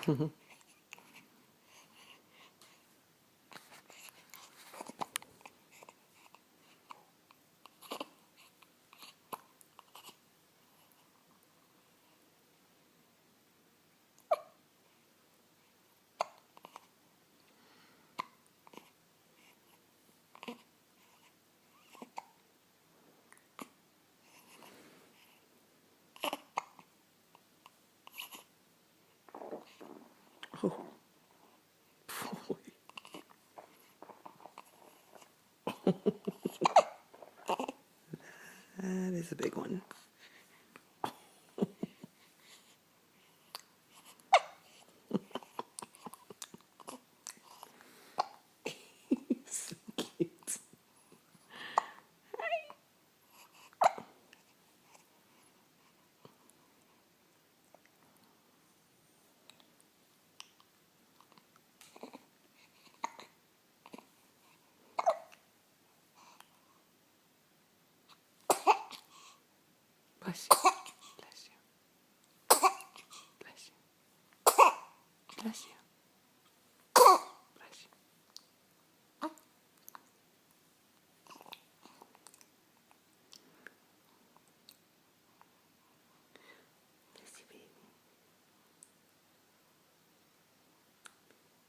Oh, boy. That is a big one. So cute. Bless you. Bless you. Bless you. Bless you. Bless you. Bless you, baby.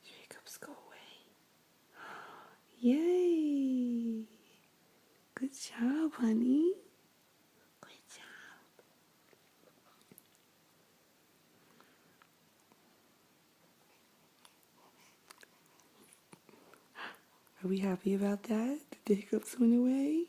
Your hiccups go away. Yay! Good job, honey. Good job. Are we happy about that? Did the hiccups went away?